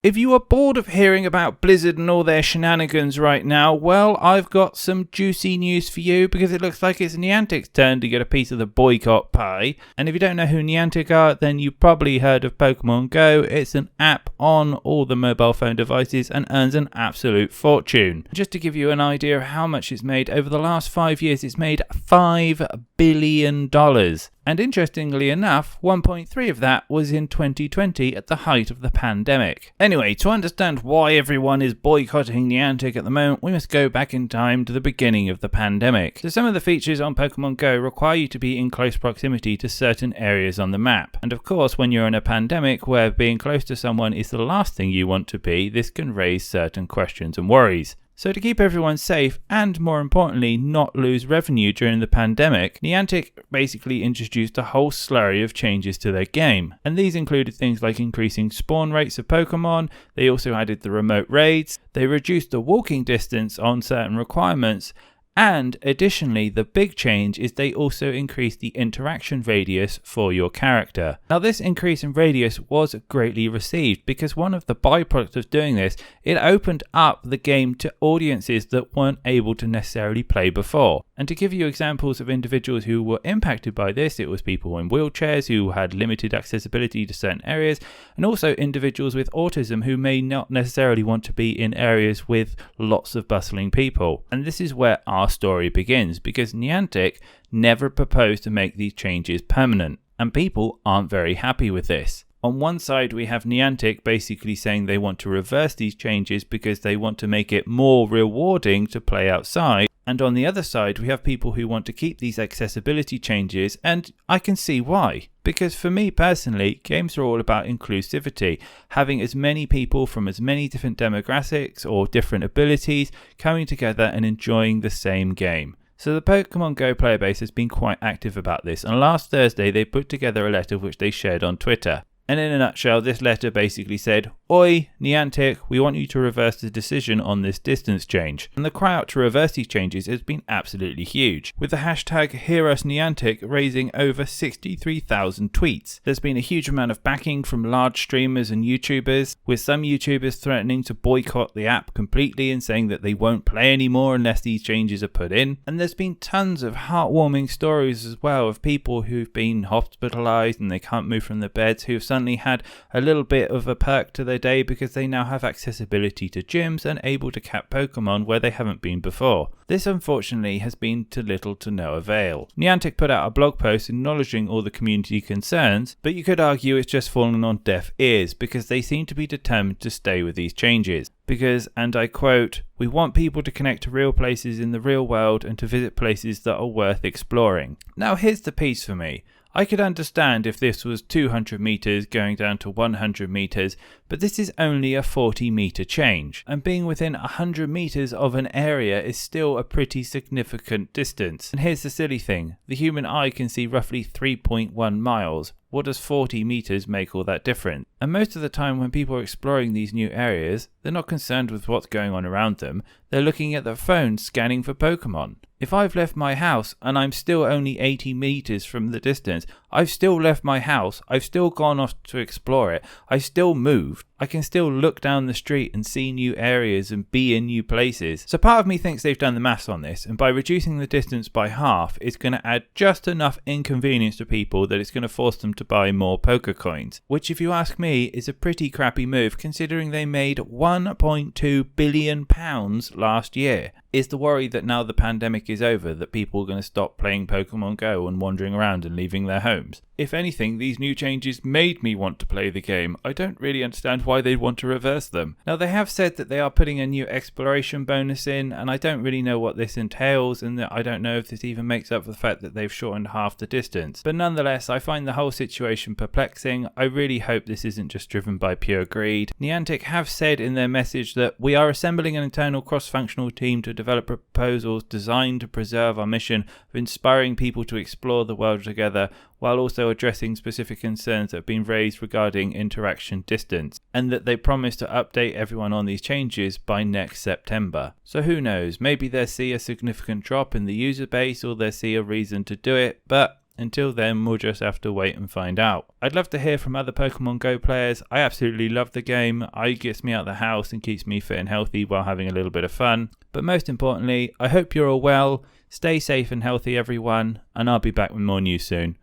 If you are bored of hearing about Blizzard and all their shenanigans right now, well, I've got some juicy news for you because it looks like it's Niantic's turn to get a piece of the boycott pie. And if you don't know who Niantic are, then you've probably heard of Pokemon Go. It's an app on all the mobile phone devices and earns an absolute fortune. Just to give you an idea of how much it's made, over the last 5 years it's made $5 billion. And interestingly enough, 1.3 of that was in 2020 at the height of the pandemic. Anyway, to understand why everyone is boycotting Niantic at the moment, we must go back in time to the beginning of the pandemic. So some of the features on Pokemon Go require you to be in close proximity to certain areas on the map. And of course, when you're in a pandemic where being close to someone is the last thing you want to be, this can raise certain questions and worries. So to keep everyone safe and, more importantly, not lose revenue during the pandemic, Niantic basically introduced a whole slurry of changes to their game. And these included things like increasing spawn rates of Pokemon, they also added the remote raids, they reduced the walking distance on certain requirements, and additionally, the big change is they also increased the interaction radius for your character. Now this increase in radius was greatly received because one of the byproducts of doing this, it opened up the game to audiences that weren't able to necessarily play before. And to give you examples of individuals who were impacted by this, it was people in wheelchairs who had limited accessibility to certain areas, and also individuals with autism who may not necessarily want to be in areas with lots of bustling people. And this is where our story begins, because Niantic never proposed to make these changes permanent, and people aren't very happy with this. On one side, we have Niantic basically saying they want to reverse these changes because they want to make it more rewarding to play outside. And on the other side, we have people who want to keep these accessibility changes, and I can see why. Because for me personally, games are all about inclusivity, having as many people from as many different demographics or different abilities coming together and enjoying the same game. So the Pokemon Go player base has been quite active about this, and last Thursday they put together a letter which they shared on Twitter. And in a nutshell, this letter basically said, "Oi, Niantic, we want you to reverse the decision on this distance change." And the cry out to reverse these changes has been absolutely huge, with the hashtag HearUsNiantic raising over 63,000 tweets. There's been a huge amount of backing from large streamers and YouTubers, with some YouTubers threatening to boycott the app completely and saying that they won't play anymore unless these changes are put in. And there's been tons of heartwarming stories as well of people who've been hospitalized and they can't move from their beds, who've suddenly had a little bit of a perk to their day because they now have accessibility to gyms and able to catch Pokemon where they haven't been before. This unfortunately has been to little to no avail. Niantic put out a blog post acknowledging all the community concerns, but you could argue it's just fallen on deaf ears because they seem to be determined to stay with these changes. Because, and I quote, "We want people to connect to real places in the real world and to visit places that are worth exploring." Now here's the piece for me. I could understand if this was 200 meters going down to 100 meters, but this is only a 40-meter change, and being within 100 meters of an area is still a pretty significant distance. And here's the silly thing, the human eye can see roughly 3.1 miles. What does 40 meters make all that difference? And most of the time when people are exploring these new areas, they're not concerned with what's going on around them, they're looking at their phone scanning for Pokemon. If I've left my house and I'm still only 80 meters from the distance, I've still left my house, I've still gone off to explore it, I've still moved, I can still look down the street and see new areas and be in new places. So part of me thinks they've done the maths on this, and by reducing the distance by half, it's going to add just enough inconvenience to people that it's going to force them to buy more Pokecoins, which if you ask me is a pretty crappy move considering they made £1.2 billion last year. Is the worry that now the pandemic is over that people are going to stop playing Pokemon Go and wandering around and leaving their homes? If anything, these new changes made me want to play the game. I don't really understand why they'd want to reverse them. Now they have said that they are putting a new exploration bonus in, and I don't really know what this entails, and I don't know if this even makes up for the fact that they've shortened half the distance. But nonetheless, I find the whole situation perplexing. I really hope this isn't just driven by pure greed. Niantic have said in their message that we are assembling an internal cross-functional team to develop proposals designed to preserve our mission of inspiring people to explore the world together, while also addressing specific concerns that have been raised regarding interaction distance, and that they promise to update everyone on these changes by next September. So who knows, maybe they'll see a significant drop in the user base or they'll see a reason to do it, but Until then, we'll just have to wait and find out. I'd love to hear from other Pokemon Go players. I absolutely love the game. It gets me out of the house and keeps me fit and healthy while having a little bit of fun. But most importantly, I hope you're all well. Stay safe and healthy, everyone, and I'll be back with more news soon.